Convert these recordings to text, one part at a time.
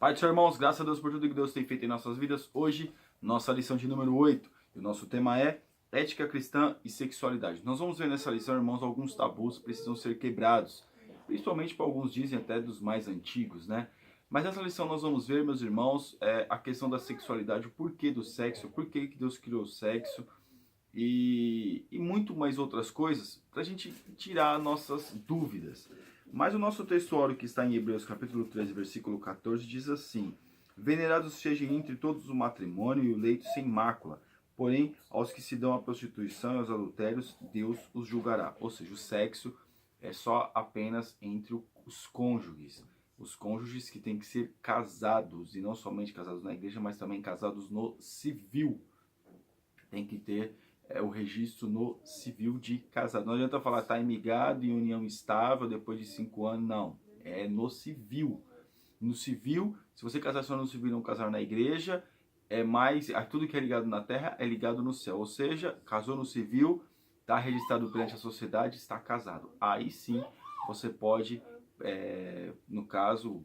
Pai do Senhor, irmãos, graças a Deus por tudo que Deus tem feito em nossas vidas. Hoje, nossa lição de número 8. E o nosso tema é ética cristã e sexualidade. Nós vamos ver nessa lição, irmãos, alguns tabus precisam ser quebrados. Principalmente para alguns dizem até dos mais antigos, né? Mas nessa lição nós vamos ver, meus irmãos, a questão da sexualidade, o porquê do sexo, o porquê que Deus criou o sexo e muito mais outras coisas para a gente tirar nossas dúvidas. Mas o nosso textuário que está em Hebreus capítulo 13, versículo 14, diz assim: venerados sejam entre todos o matrimônio e o leito sem mácula, porém aos que se dão à prostituição e aos adultérios, Deus os julgará. Ou seja, o sexo é só apenas entre os cônjuges. Os cônjuges que têm que ser casados, e não somente casados na igreja, mas também casados no civil. Tem que ter o registro no civil de casado. Não adianta falar tá imigado em união estável depois de 5 anos, não. É no civil. No civil, se você casar só no civil e não casar na igreja, é mais, tudo que é ligado na terra é ligado no céu. Ou seja, casou no civil, está registrado perante a sociedade, está casado. Aí sim, você pode, no caso,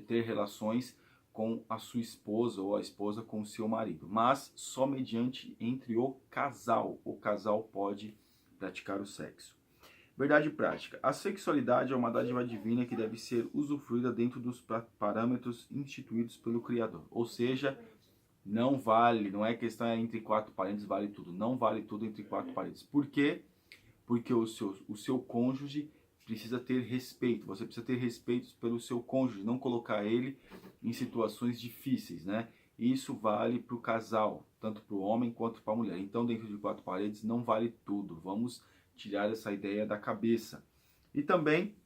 ter relações com a sua esposa ou a esposa com o seu marido, mas só mediante entre o casal pode praticar o sexo. Verdade prática. A sexualidade é uma dádiva divina que deve ser usufruída dentro dos parâmetros instituídos pelo Criador. Ou seja, não vale, não é questão entre quatro paredes, vale tudo. Não vale tudo entre quatro paredes. Por quê? Porque o seu cônjuge precisa ter respeito. Você precisa ter respeito pelo seu cônjuge, não colocar ele em situações difíceis, né? Isso vale para o casal, tanto para o homem quanto para a mulher. Então, dentro de quatro paredes, não vale tudo. Vamos tirar essa ideia da cabeça. E também,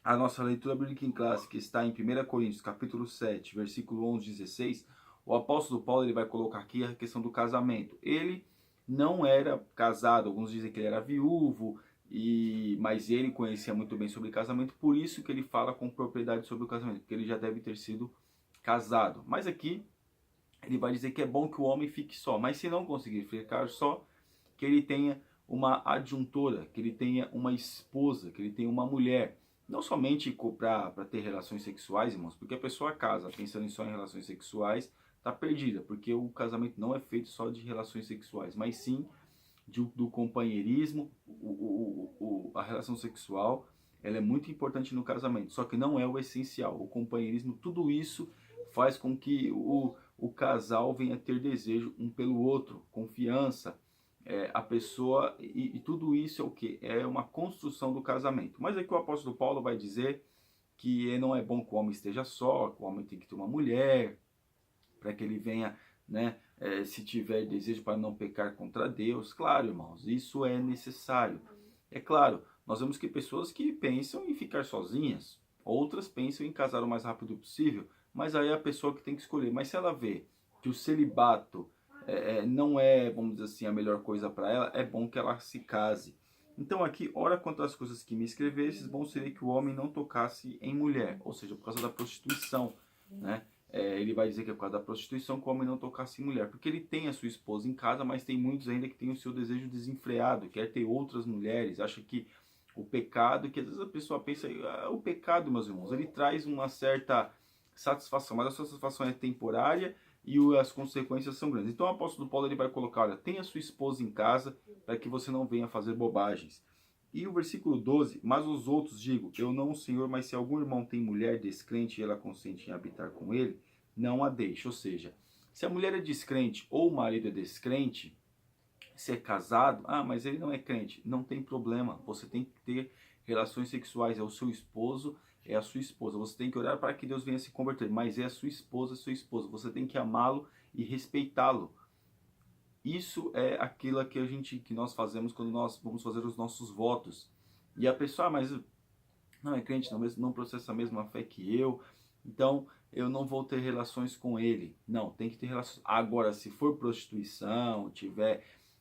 a nossa leitura bíblica em classe, que está em 1 Coríntios, capítulo 7, versículo 11, 16, o apóstolo Paulo ele vai colocar aqui a questão do casamento. Ele não era casado, alguns dizem que ele era viúvo, mas ele conhecia muito bem sobre casamento, por isso que ele fala com propriedade sobre o casamento, porque ele já deve ter sido casado. Mas aqui ele vai dizer que é bom que o homem fique só, mas se não conseguir ficar só, que ele tenha uma adjuntora, que ele tenha uma esposa, que ele tenha uma mulher. Não somente para ter relações sexuais, irmãos, porque a pessoa casa pensando só em relações sexuais, está perdida, porque o casamento não é feito só de relações sexuais, mas sim do companheirismo. A relação sexual ela é muito importante no casamento, só que não é o essencial. O companheirismo, tudo isso faz com que o casal venha ter desejo um pelo outro, confiança, a pessoa, e tudo isso é o que? É uma construção do casamento. Mas aqui o apóstolo Paulo vai dizer que não é bom que o homem esteja só, que o homem tem que ter uma mulher, para que ele venha, né, se tiver desejo para não pecar contra Deus. Claro, irmãos, isso é necessário. É claro, nós vemos que pessoas que pensam em ficar sozinhas, outras pensam em casar o mais rápido possível, mas aí é a pessoa que tem que escolher. Mas se ela vê que o celibato não é, vamos dizer assim, a melhor coisa para ela, é bom que ela se case. Então aqui, ora quanto às coisas que me escrevesses, bom seria que o homem não tocasse em mulher, ou seja, por causa da prostituição, né? Ele vai dizer que é por causa da prostituição que o homem não tocasse em mulher, porque ele tem a sua esposa em casa, mas tem muitos ainda que têm o seu desejo desenfreado, quer ter outras mulheres, acha que o pecado, que às vezes a pessoa pensa, o pecado, meus irmãos, ele traz uma certa satisfação, mas a sua satisfação é temporária e as consequências são grandes. Então o apóstolo Paulo ele vai colocar, olha, tenha sua esposa em casa para que você não venha fazer bobagens. E o versículo 12, mas os outros digo, eu não o Senhor, mas se algum irmão tem mulher descrente e ela consente em habitar com ele, não a deixe. Ou seja, se a mulher é descrente ou o marido é descrente, se é casado, mas ele não é crente, não tem problema, você tem que ter relações sexuais, é o seu esposo, é a sua esposa, você tem que orar para que Deus venha se converter, mas é a sua esposa, você tem que amá-lo e respeitá-lo. Isso é aquilo que nós fazemos quando nós vamos fazer os nossos votos. E a pessoa, mas não é crente, não processa a mesma fé que eu, então eu não vou ter relações com ele. Não, tem que ter relações. Agora, se for prostituição,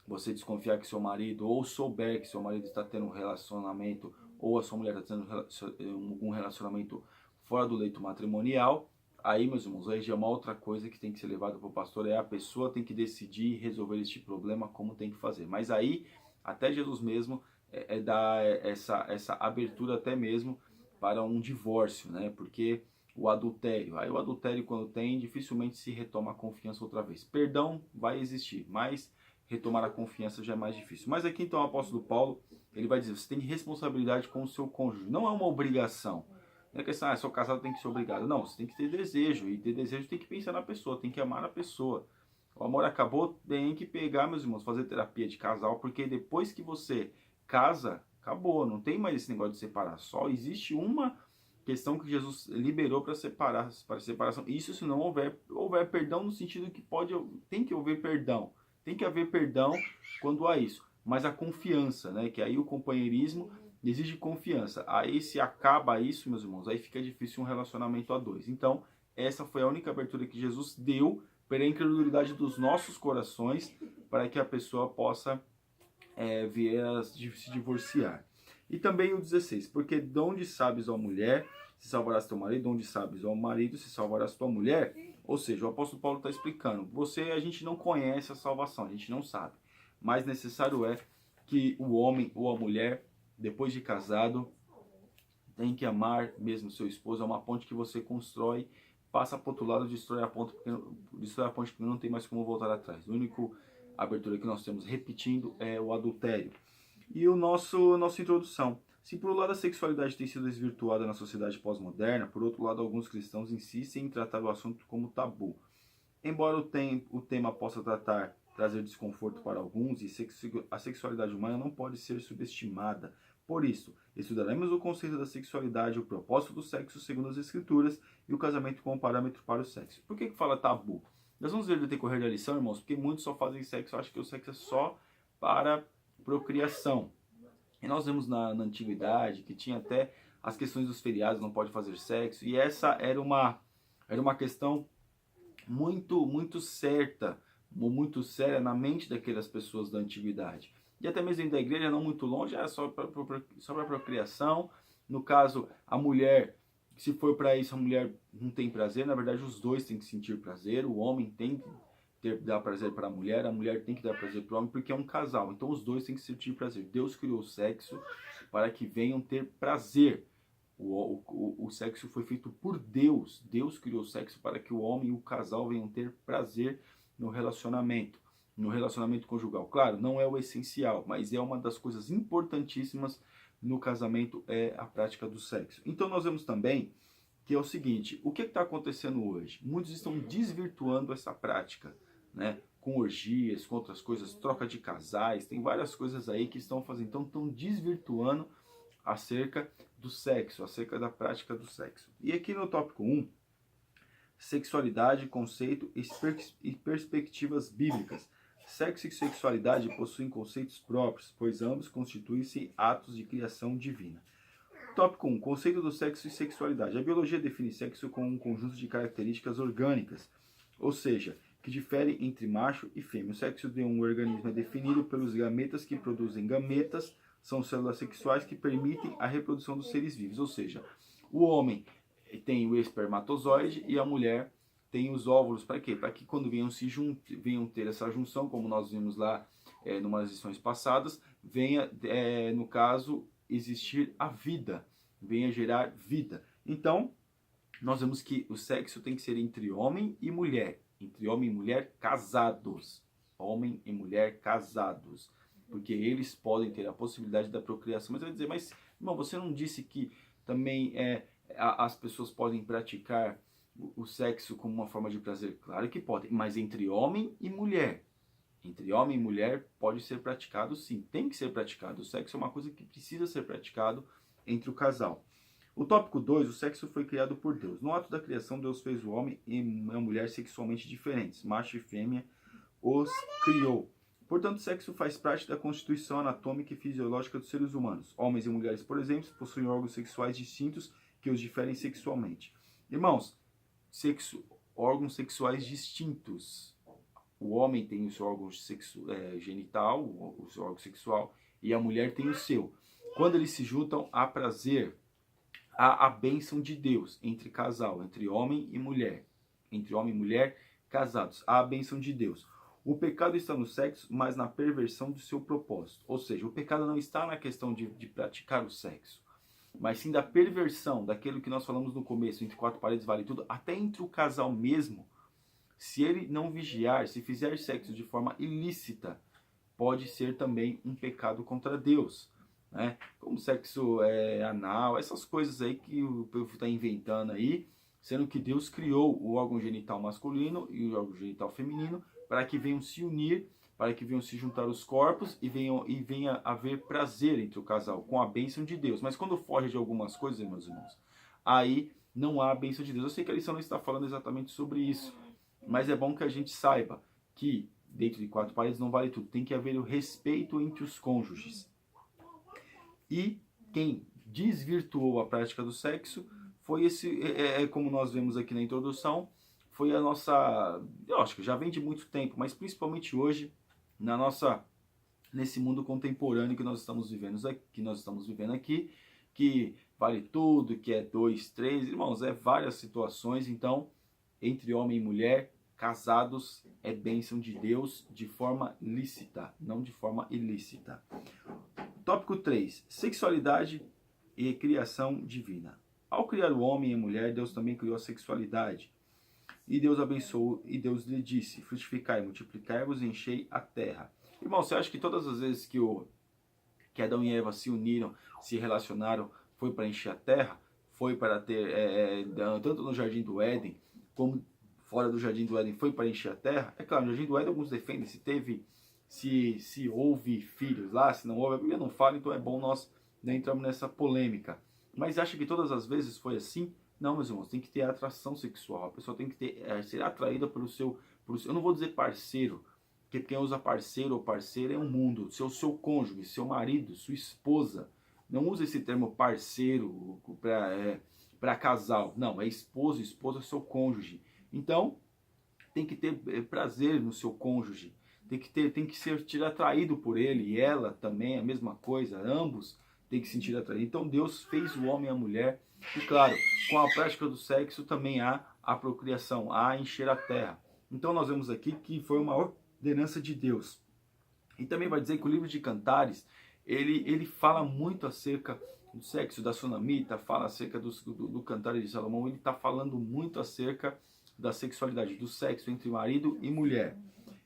você desconfiar que seu marido, ou souber que seu marido está tendo um relacionamento, ou a sua mulher está tendo um relacionamento fora do leito matrimonial, aí, meus irmãos, aí já é uma outra coisa que tem que ser levada para o pastor, a pessoa tem que decidir resolver este problema como tem que fazer. Mas aí, até Jesus mesmo dá essa abertura até mesmo para um divórcio, né? Porque o adultério. Aí o adultério, quando tem, dificilmente se retoma a confiança outra vez. Perdão vai existir, mas retomar a confiança já é mais difícil. Mas aqui então o apóstolo Paulo, ele vai dizer, você tem responsabilidade com o seu cônjuge. Não é uma obrigação. Não é questão, sou casado, tem que ser obrigado. Não, você tem que ter desejo. E ter desejo tem que pensar na pessoa, tem que amar a pessoa. O amor acabou, tem que pegar, meus irmãos, fazer terapia de casal, porque depois que você casa, acabou. Não tem mais esse negócio de separar. Só existe uma questão que Jesus liberou para separar, para separação. Isso se não houver perdão, no sentido que tem que haver perdão. Tem que haver perdão quando há isso. Mas a confiança, né? Que aí o companheirismo exige confiança. Aí se acaba isso, meus irmãos, aí fica difícil um relacionamento a dois. Então, essa foi a única abertura que Jesus deu pela incredulidade dos nossos corações para que a pessoa possa vir a se divorciar. E também o 16, porque de onde sabes, ó mulher, se salvarás teu marido, de onde sabes, ó marido, se salvarás tua mulher. Ou seja, o apóstolo Paulo está explicando, a gente não conhece a salvação, a gente não sabe. Mas necessário é que o homem ou a mulher, depois de casado, tem que amar mesmo seu esposo. É uma ponte que você constrói, passa para o outro lado, destrói a ponte porque não tem mais como voltar atrás. A única abertura que nós temos, repetindo, é o adultério. E nossa introdução. Se por um lado a sexualidade tem sido desvirtuada na sociedade pós-moderna, por outro lado alguns cristãos insistem em tratar o assunto como tabu. Embora o tema possa trazer desconforto para alguns, a sexualidade humana não pode ser subestimada. Por isso, estudaremos o conceito da sexualidade, o propósito do sexo segundo as escrituras e o casamento como parâmetro para o sexo. Por que fala tabu? Nós vamos ver no decorrer da lição, irmãos, porque muitos só fazem sexo, acham que o sexo é só para procriação. E nós vemos na antiguidade que tinha até as questões dos feriados, não pode fazer sexo, e essa era uma questão muito certa, muito séria na mente daquelas pessoas da antiguidade. E até mesmo dentro da igreja, não muito longe, é só para procriação. No caso, a mulher, se for para isso, a mulher não tem prazer, na verdade os dois têm que sentir prazer, o homem tem que dar prazer para a mulher tem que dar prazer para o homem, porque é um casal, então os dois têm que sentir prazer. Deus criou o sexo para que venham ter prazer. O sexo foi feito por Deus. Deus criou o sexo para que o homem e o casal venham ter prazer no relacionamento conjugal. Claro, não é o essencial, mas é uma das coisas importantíssimas no casamento, é a prática do sexo. Então nós vemos também que é o seguinte, o que está acontecendo hoje? Muitos estão desvirtuando essa prática, né? Com orgias, com outras coisas, troca de casais, tem várias coisas aí que estão fazendo, então estão desvirtuando acerca do sexo, acerca da prática do sexo. E aqui no tópico 1, sexualidade, conceito e perspectivas bíblicas. Sexo e sexualidade possuem conceitos próprios, pois ambos constituem-se atos de criação divina. Tópico 1. Conceito do sexo e sexualidade. A biologia define sexo como um conjunto de características orgânicas, ou seja, que diferem entre macho e fêmea. O sexo de um organismo é definido pelos gametas que produzem gametas, são células sexuais que permitem a reprodução dos seres vivos, ou seja, o homem tem o espermatozoide e a mulher tem os óvulos. Para quê? Para que quando venham ter essa junção, como nós vimos lá em umas lições passadas, venha, no caso, existir a vida, venha gerar vida. Então, nós vemos que o sexo tem que ser entre homem e mulher casados. Homem e mulher casados. Porque eles podem ter a possibilidade da procriação. Mas vai dizer, mas irmão, você não disse que também as pessoas podem praticar o sexo como uma forma de prazer? Claro que podem, mas entre homem e mulher. Entre homem e mulher pode ser praticado sim, tem que ser praticado. O sexo é uma coisa que precisa ser praticado entre o casal. O tópico 2, o sexo foi criado por Deus. No ato da criação, Deus fez o homem e a mulher sexualmente diferentes. Macho e fêmea os criou. Portanto, o sexo faz parte da constituição anatômica e fisiológica dos seres humanos. Homens e mulheres, por exemplo, possuem órgãos sexuais distintos que os diferem sexualmente. Irmãos, órgãos sexuais distintos. O homem tem o seu órgão genital, o seu órgão sexual, e a mulher tem o seu. Quando eles se juntam, há prazer, há a bênção de Deus entre casal, entre homem e mulher casados, há a bênção de Deus. O pecado está no sexo, mas na perversão do seu propósito. Ou seja, o pecado não está na questão de praticar o sexo. mas sim da perversão, daquilo que nós falamos no começo, entre quatro paredes vale tudo, até entre o casal mesmo, se ele não vigiar, se fizer sexo de forma ilícita, pode ser também um pecado contra Deus, né? Como sexo anal, essas coisas aí que o povo está inventando aí, sendo que Deus criou o órgão genital masculino e o órgão genital feminino para que venham se unir, para que venham se juntar os corpos e venha haver prazer entre o casal, com a bênção de Deus. Mas quando foge de algumas coisas, meus irmãos, aí não há a bênção de Deus. Eu sei que a lição não está falando exatamente sobre isso, mas é bom que a gente saiba que dentro de quatro paredes não vale tudo. Tem que haver o respeito entre os cônjuges. E quem desvirtuou a prática do sexo foi como nós vemos aqui na introdução, foi a nossa, eu acho que já vem de muito tempo, mas principalmente hoje, nesse mundo contemporâneo que nós estamos vivendo aqui, que vale tudo, que é 2, 3, irmãos, várias situações. Então, entre homem e mulher, casados, é bênção de Deus de forma lícita, não de forma ilícita. Tópico 3. Sexualidade e criação divina. Ao criar o homem e a mulher, Deus também criou a sexualidade. E Deus abençoou, e Deus lhe disse: frutificai, multiplicai-vos e enchei a terra. Irmão, você acha que todas as vezes que Adão e Eva se uniram, se relacionaram, foi para encher a terra? Foi para ter, tanto no Jardim do Éden, como fora do Jardim do Éden, foi para encher a terra? É claro, no Jardim do Éden alguns defendem se houve filhos lá, se não houve, a Bíblia não fala, então é bom nós não entrarmos nessa polêmica. Mas acha que todas as vezes foi assim? Não, meus irmãos, tem que ter atração sexual. A pessoa tem que ser atraída pelo seu, eu não vou dizer parceiro, porque quem usa parceiro ou parceira é um mundo. Seu cônjuge, seu marido, sua esposa. Não usa esse termo parceiro para casal. Não, é esposa é seu cônjuge. Então, tem que ter prazer no seu cônjuge. Tem que ser atraído por ele, e ela também, a mesma coisa. Ambos têm que se sentir atraídos. Então, Deus fez o homem e a mulher. E claro, com a prática do sexo também há a procriação, há encher a terra. Então, nós vemos aqui que foi uma ordenança de Deus. E também vai dizer que o livro de Cantares, ele fala muito acerca do sexo, da sunamita, fala acerca do Cantares de Salomão. Ele está falando muito acerca da sexualidade, do sexo entre marido e mulher.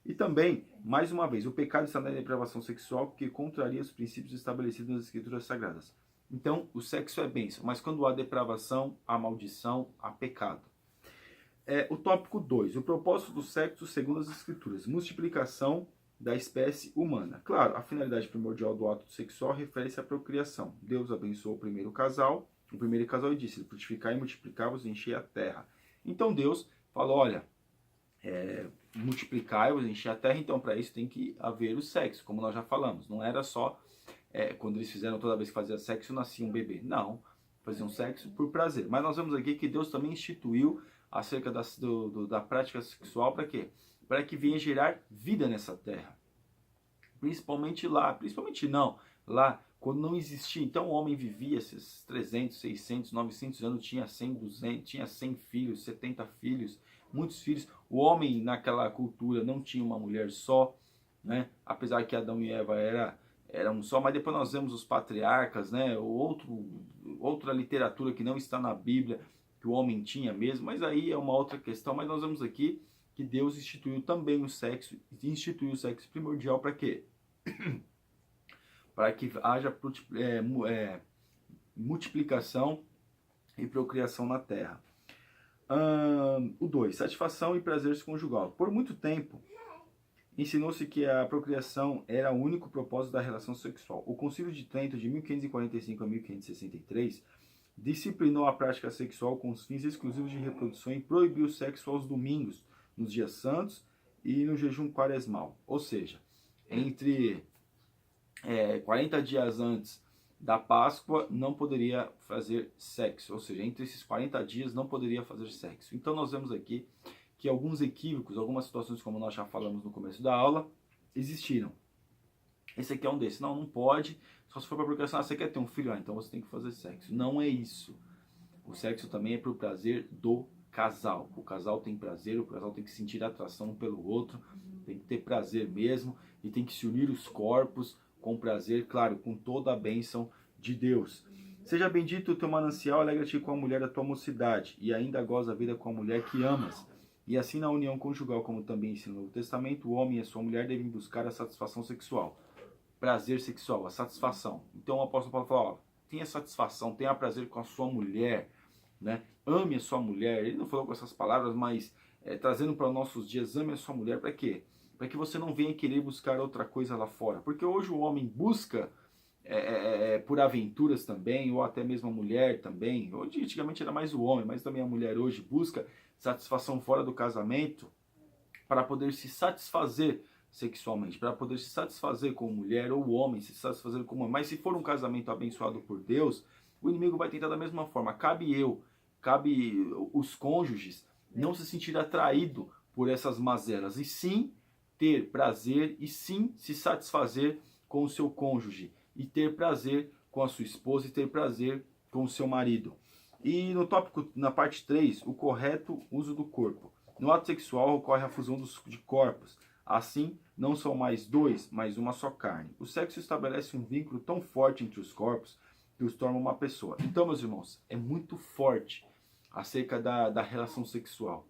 E também, mais uma vez, o pecado está na depravação sexual, porque contraria os princípios estabelecidos nas Escrituras Sagradas. Então, o sexo é bênção, mas quando há depravação, há maldição, há pecado. O tópico 2, o propósito do sexo segundo as Escrituras, multiplicação da espécie humana. Claro, a finalidade primordial do ato sexual refere-se à procriação. Deus abençoou o primeiro casal e disse: frutificai e multiplicai-vos e enchei a terra. Então Deus falou: olha, multiplicai-vos, encher a terra. Então, para isso tem que haver o sexo, como nós já falamos. Não era só quando eles fizeram, toda vez que fazia sexo, nascia um bebê. Não, faziam sexo por prazer. Mas nós vemos aqui que Deus também instituiu acerca da prática sexual para quê? Para que venha gerar vida nessa terra. Principalmente lá, lá quando não existia. Então o homem vivia esses 300, 600, 900 anos, tinha 100, 200, tinha 100 filhos, 70 filhos, muitos filhos. O homem naquela cultura não tinha uma mulher só, né? Apesar que Adão e Eva era um só, mas depois nós vemos os patriarcas, né? Outra literatura que não está na Bíblia, que o homem tinha mesmo, mas aí é uma outra questão. Mas nós vemos aqui que Deus instituiu também o sexo, instituiu o sexo primordial para quê? Para que haja multiplicação e procriação na terra. O 2, satisfação e prazer conjugal. Por muito tempo, ensinou-se que a procriação era o único propósito da relação sexual. O Concílio de Trento, de 1545 a 1563, disciplinou a prática sexual com os fins exclusivos de reprodução e proibiu o sexo aos domingos, nos dias santos e no jejum quaresmal. Ou seja, entre 40 dias antes da Páscoa não poderia fazer sexo. Ou seja, entre esses 40 dias não poderia fazer sexo. Então nós vemos aqui que alguns equívocos, algumas situações, como nós já falamos no começo da aula, existiram. Esse aqui é um desses. Não pode. Só se for para procriação, você quer ter um filho? Então você tem que fazer sexo. Não é isso. O sexo também é para o prazer do casal. O casal tem prazer, o casal tem que sentir atração um pelo outro, tem que ter prazer mesmo, e tem que se unir os corpos com prazer, claro, com toda a bênção de Deus. Seja bendito o teu manancial, alegra-te com a mulher da tua mocidade, e ainda goza a vida com a mulher que amas. E assim na união conjugal, como também ensina o Novo Testamento, o homem e a sua mulher devem buscar a satisfação sexual. Prazer sexual, a satisfação. Então o apóstolo Paulo fala, ó, tenha satisfação, tenha prazer com a sua mulher, né? Ame a sua mulher. Ele não falou com essas palavras, mas trazendo para os nossos dias, ame a sua mulher para quê? Para que você não venha querer buscar outra coisa lá fora. Porque hoje o homem busca por aventuras também, ou até mesmo a mulher também. Hoje, antigamente era mais o homem, mas também a mulher hoje busca satisfação fora do casamento para poder se satisfazer sexualmente, para poder se satisfazer como mulher, ou o homem se satisfazer como homem. Mas se for um casamento abençoado por Deus, o inimigo vai tentar da mesma forma. Cabe os cônjuges não se sentir atraído por essas mazelas, e sim ter prazer, e sim se satisfazer com o seu cônjuge, e ter prazer com a sua esposa, e ter prazer com o seu marido. E no tópico, na parte 3, o correto uso do corpo. No ato sexual ocorre a fusão de corpos. Assim, não são mais dois, mas uma só carne. O sexo estabelece um vínculo tão forte entre os corpos que os torna uma pessoa. Então, meus irmãos, é muito forte acerca da relação sexual.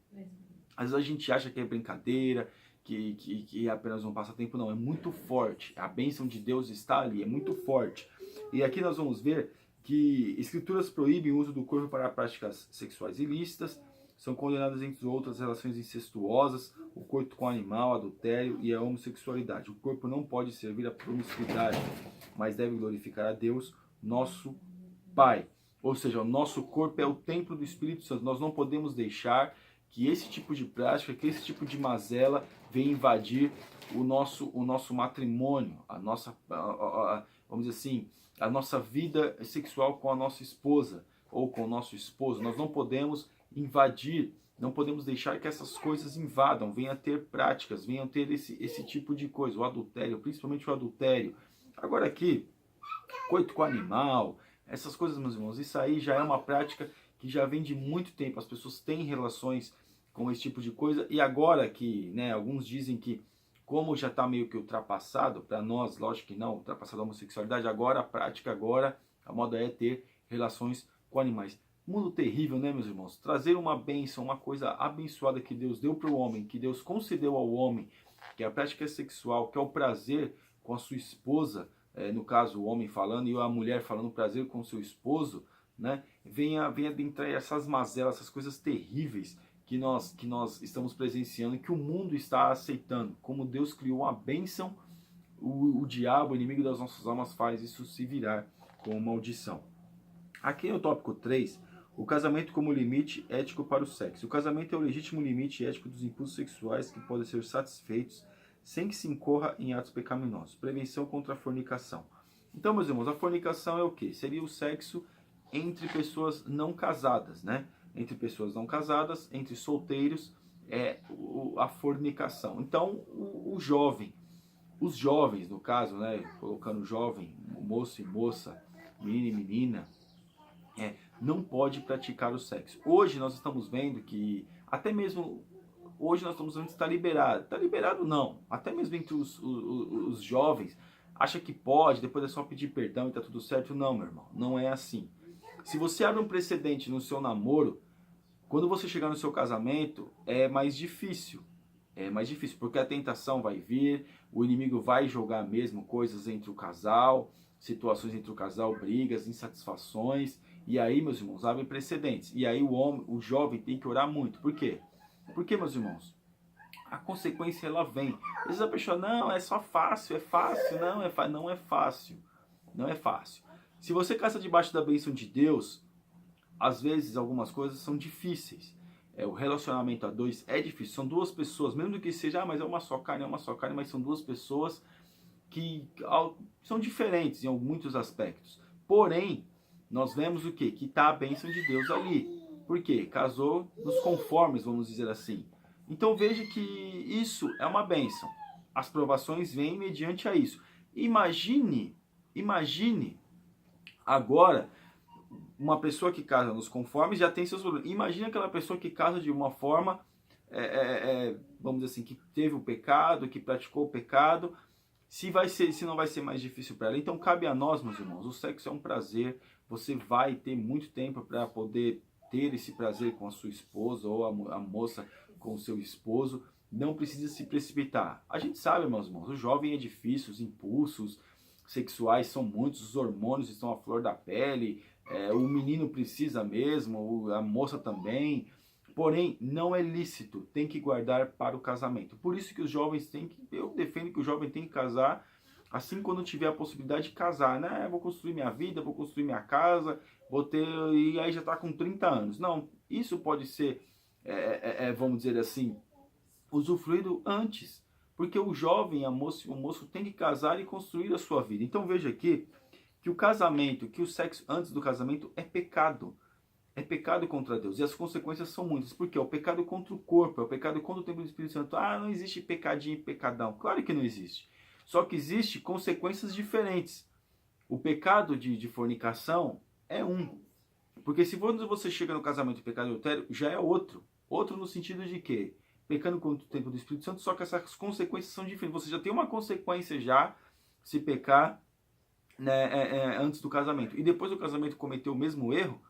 Às vezes a gente acha que é brincadeira, que é apenas um passatempo. Não, é muito forte. A bênção de Deus está ali, é muito forte. E aqui nós vamos ver que escrituras proíbem o uso do corpo para práticas sexuais ilícitas, são condenadas entre outras relações incestuosas, o coito com animal, adultério e a homossexualidade. O corpo não pode servir à promiscuidade, mas deve glorificar a Deus, nosso Pai. Ou seja, o nosso corpo é o templo do Espírito Santo. Nós não podemos deixar que esse tipo de prática, que esse tipo de mazela venha invadir o nosso matrimônio, vamos dizer assim, a nossa vida sexual com a nossa esposa ou com o nosso esposo. Nós não podemos invadir, não podemos deixar que essas coisas invadam, venham a ter práticas, venham a ter esse tipo de coisa, o adultério, principalmente o adultério. Agora aqui, coito com animal, essas coisas, meus irmãos, isso aí já é uma prática que já vem de muito tempo. As pessoas têm relações com esse tipo de coisa, e agora que, né, alguns dizem que como já está meio que ultrapassado, para nós, lógico que não, ultrapassado a homossexualidade, agora a prática, agora a moda é ter relações com animais. Mundo terrível, né, meus irmãos? Trazer uma bênção, uma coisa abençoada que Deus deu para o homem, que Deus concedeu ao homem, que é a prática sexual, que é o prazer com a sua esposa, no caso o homem falando, e a mulher falando prazer com o seu esposo, né? Venha adentrar essas mazelas, essas coisas terríveis que nós estamos presenciando, que o mundo está aceitando. Como Deus criou a bênção, o diabo, o inimigo das nossas almas, faz isso se virar como maldição. Aqui no tópico 3, o casamento como limite ético para o sexo. O casamento é o legítimo limite ético dos impulsos sexuais que podem ser satisfeitos sem que se incorra em atos pecaminosos. Prevenção contra a fornicação. Então, meus irmãos, a fornicação é o quê? Seria o sexo entre pessoas não casadas, né? Entre pessoas não casadas, entre solteiros, é a fornicação. Então, os jovens, no caso, né? Colocando jovem, moço e moça, menino e menina, não pode praticar o sexo. Hoje nós estamos vendo que, até mesmo hoje nós estamos vendo que está liberado. Está liberado não, até mesmo entre os jovens, acha que pode, depois é só pedir perdão e está tudo certo. Não, meu irmão, não é assim. Se você abre um precedente no seu namoro, quando você chegar no seu casamento, é mais difícil. É mais difícil, porque a tentação vai vir, o inimigo vai jogar mesmo coisas entre o casal, situações entre o casal, brigas, insatisfações. E aí, meus irmãos, abrem precedentes. E aí o jovem tem que orar muito. Por quê? Porque, meus irmãos, a consequência ela vem. Às vezes a pessoa, não, é só fácil, é fácil. Não, não é fácil. Não é fácil. Se você casa debaixo da bênção de Deus, às vezes algumas coisas são difíceis. O relacionamento a dois é difícil. São duas pessoas, mesmo que seja, mas é uma só carne, mas são duas pessoas que são diferentes em muitos aspectos. Porém, nós vemos o quê? Que está a bênção de Deus ali. Por quê? Casou nos conformes, vamos dizer assim. Então veja que isso é uma bênção. As provações vêm mediante a isso. Imagine agora uma pessoa que casa nos conformes já tem seus problemas. Imagine aquela pessoa que casa de uma forma, vamos dizer assim, que teve o pecado, que praticou o pecado. Se não vai ser mais difícil para ela. Então cabe a nós, meus irmãos, o sexo é um prazer, você vai ter muito tempo para poder ter esse prazer com a sua esposa ou a moça com o seu esposo. Não precisa se precipitar. A gente sabe, meus irmãos, o jovem é difícil, os impulsos sexuais são muitos, os hormônios estão à flor da pele, o menino precisa mesmo, a moça também. Porém, não é lícito, tem que guardar para o casamento. Por isso que os jovens têm que, eu defendo que o jovem tem que casar assim quando tiver a possibilidade de casar, né? Vou construir minha vida, vou construir minha casa, vou ter, e aí já está com 30 anos. Não, isso pode ser, vamos dizer assim, usufruído antes. Porque o jovem, o moço tem que casar e construir a sua vida. Então veja aqui que o casamento, que o sexo antes do casamento é pecado. É pecado contra Deus. E as consequências são muitas. Porque é o pecado contra o corpo, é o pecado contra o templo do Espírito Santo. Ah, não existe pecadinho e pecadão. Claro que não existe. Só que existe consequências diferentes. O pecado de fornicação é um. Porque se você chega no casamento de pecado adultério, já é outro. Outro no sentido de quê? Pecando contra o templo do Espírito Santo, só que essas consequências são diferentes. Você já tem uma consequência já se pecar, né, antes do casamento. E depois do casamento cometer o mesmo erro.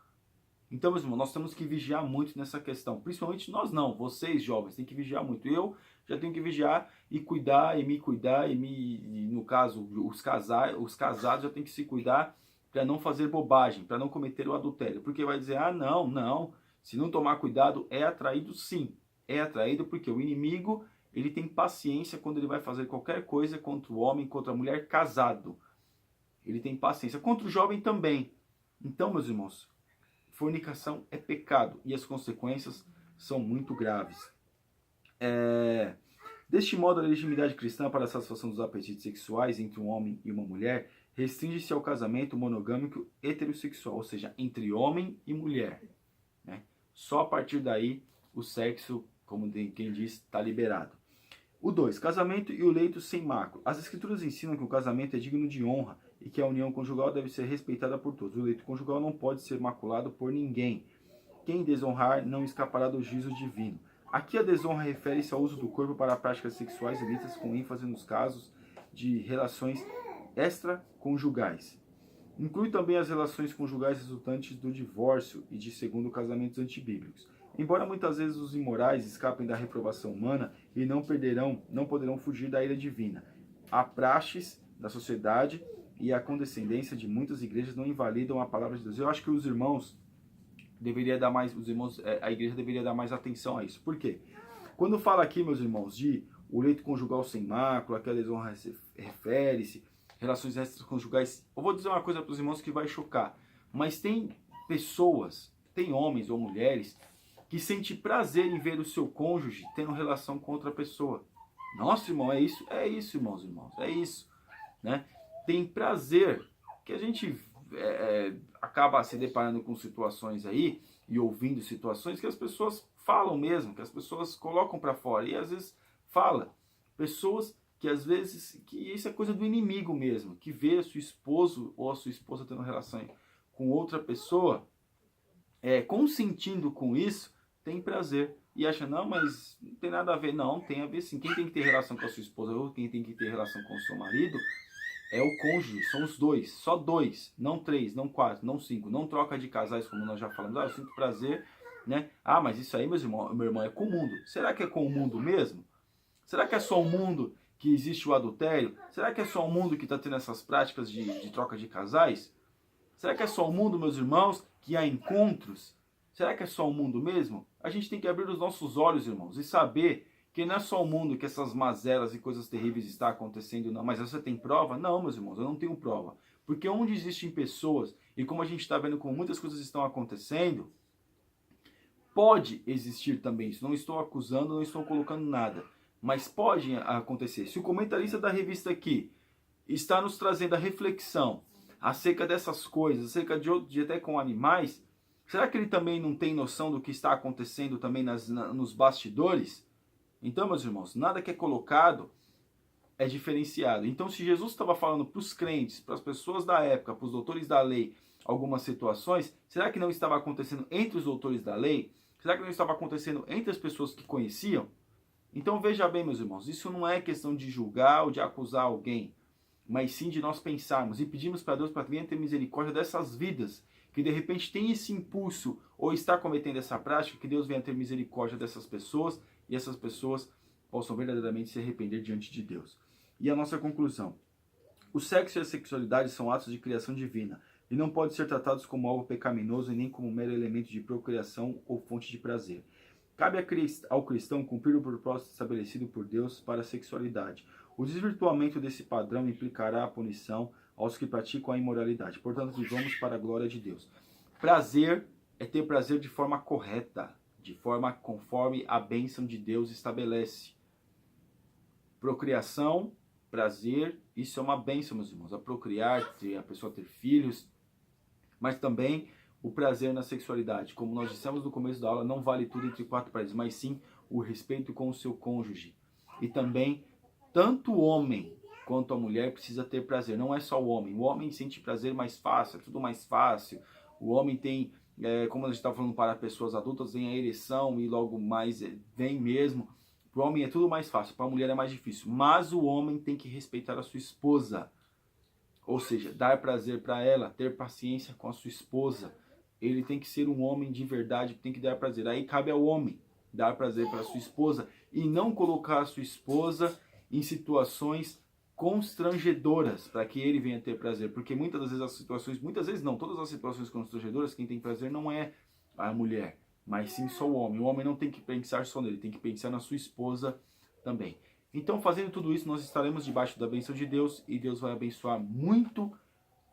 Então, meus irmãos, nós temos que vigiar muito nessa questão. Principalmente nós não, vocês jovens, têm que vigiar muito. Eu já tenho que vigiar e cuidar, e no caso, os casados já têm que se cuidar para não fazer bobagem, para não cometer o adultério. Porque vai dizer, não, se não tomar cuidado, é atraído sim. É atraído porque o inimigo, ele tem paciência quando ele vai fazer qualquer coisa contra o homem, contra a mulher casado. Ele tem paciência. Contra o jovem também. Então, meus irmãos, fornicação é pecado e as consequências são muito graves. Deste modo, a legitimidade cristã para a satisfação dos apetites sexuais entre um homem e uma mulher restringe-se ao casamento monogâmico heterossexual, ou seja, entre homem e mulher. Né? Só a partir daí o sexo, como quem diz, está liberado. O 2. Casamento e o leito sem mácula. As escrituras ensinam que o casamento é digno de honra e que a união conjugal deve ser respeitada por todos. O leito conjugal não pode ser maculado por ninguém. Quem desonrar não escapará do juízo divino. Aqui a desonra refere-se ao uso do corpo para práticas sexuais ilícitas, com ênfase nos casos de relações extraconjugais. Inclui também as relações conjugais resultantes do divórcio e de segundo casamentos antibíblicos. Embora muitas vezes os imorais escapem da reprovação humana e não poderão fugir da ira divina. A praxes da sociedade e a condescendência de muitas igrejas não invalidam a palavra de Deus. Eu acho que a igreja deveria dar mais atenção a isso. Por quê? Quando fala aqui, meus irmãos, de o leito conjugal sem mácula, que a desonra refere-se, relações extraconjugais, eu vou dizer uma coisa para os irmãos que vai chocar, mas tem pessoas, tem homens ou mulheres, que sente prazer em ver o seu cônjuge tendo relação com outra pessoa. Nossa, irmão, é isso, irmãos, é isso, né? Tem prazer, que a gente acaba se deparando com situações aí, e ouvindo situações que as pessoas falam mesmo, que as pessoas colocam para fora, e às vezes fala. Pessoas que às vezes, que isso é coisa do inimigo mesmo, que vê seu esposo ou a sua esposa tendo relação com outra pessoa, consentindo com isso, tem prazer. E acha, não, mas não tem nada a ver. Não, tem a ver sim. Quem tem que ter relação com a sua esposa ou quem tem que ter relação com o seu marido é o cônjuge, são os dois. Só dois, não 3, não 4, não 5. Não troca de casais, como nós já falamos. Eu sinto prazer, né? Mas isso aí, meu irmão, é com o mundo. Será que é com o mundo mesmo? Será que é só o mundo que existe o adultério? Será que é só o mundo que está tendo essas práticas de troca de casais? Será que é só o mundo, meus irmãos, que há encontros? Será que é só o mundo mesmo? A gente tem que abrir os nossos olhos, irmãos, e saber que não é só o mundo que essas mazelas e coisas terríveis estão acontecendo, não. Mas você tem prova? Não, meus irmãos, eu não tenho prova. Porque onde existem pessoas, e como a gente está vendo como muitas coisas estão acontecendo, pode existir também isso. Não estou acusando, não estou colocando nada. Mas pode acontecer. Se o comentarista da revista aqui está nos trazendo a reflexão acerca dessas coisas, acerca de até com animais, será que ele também não tem noção do que está acontecendo também nos bastidores? Então, meus irmãos, nada que é colocado é diferenciado. Então, se Jesus estava falando para os crentes, para as pessoas da época, para os doutores da lei, algumas situações, será que não estava acontecendo entre os doutores da lei? Será que não estava acontecendo entre as pessoas que conheciam? Então, veja bem, meus irmãos, isso não é questão de julgar ou de acusar alguém. mas sim de nós pensarmos e pedimos para Deus para que venha ter misericórdia dessas vidas que de repente tem esse impulso ou está cometendo essa prática, que Deus venha ter misericórdia dessas pessoas e essas pessoas possam verdadeiramente se arrepender diante de Deus. E a nossa conclusão: o sexo e a sexualidade são atos de criação divina e não podem ser tratados como algo pecaminoso e nem como um mero elemento de procriação ou fonte de prazer. Cabe ao cristão cumprir o propósito estabelecido por Deus para a sexualidade. O desvirtuamento desse padrão implicará a punição aos que praticam a imoralidade. Portanto, vivamos para a glória de Deus. Prazer é ter prazer de forma correta, de forma conforme a bênção de Deus estabelece. Procriação, prazer, isso é uma bênção, meus irmãos. A procriar, a pessoa ter filhos, mas também o prazer na sexualidade. Como nós dissemos no começo da aula, não vale tudo entre quatro paredes, mas sim o respeito com o seu cônjuge. E também, tanto o homem quanto a mulher precisa ter prazer. Não é só o homem sente prazer mais fácil, é tudo mais fácil. O homem tem, como a gente está falando para pessoas adultas, vem a ereção e logo mais vem mesmo. Para o homem é tudo mais fácil, para a mulher é mais difícil. Mas o homem tem que respeitar a sua esposa. Ou seja, dar prazer para ela, ter paciência com a sua esposa. Ele tem que ser um homem de verdade, tem que dar prazer. Aí cabe ao homem dar prazer para a sua esposa e não colocar a sua esposa em situações constrangedoras para que ele venha ter prazer. Porque muitas das vezes as situações, muitas vezes não, todas as situações constrangedoras, quem tem prazer não é a mulher, mas sim só o homem. O homem não tem que pensar só nele, tem que pensar na sua esposa também. Então, fazendo tudo isso, nós estaremos debaixo da bênção de Deus e Deus vai abençoar muito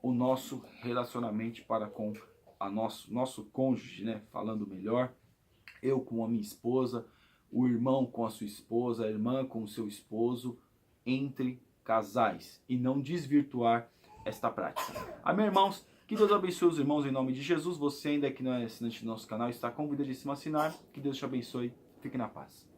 o nosso relacionamento para com a nosso cônjuge, né? Falando melhor, eu com a minha esposa, o irmão com a sua esposa, a irmã com o seu esposo, entre casais, e não desvirtuar esta prática. Amém, irmãos? Que Deus abençoe os irmãos em nome de Jesus. Você ainda que não é assinante do nosso canal, está convidadíssimo a assinar. Que Deus te abençoe. Fique na paz.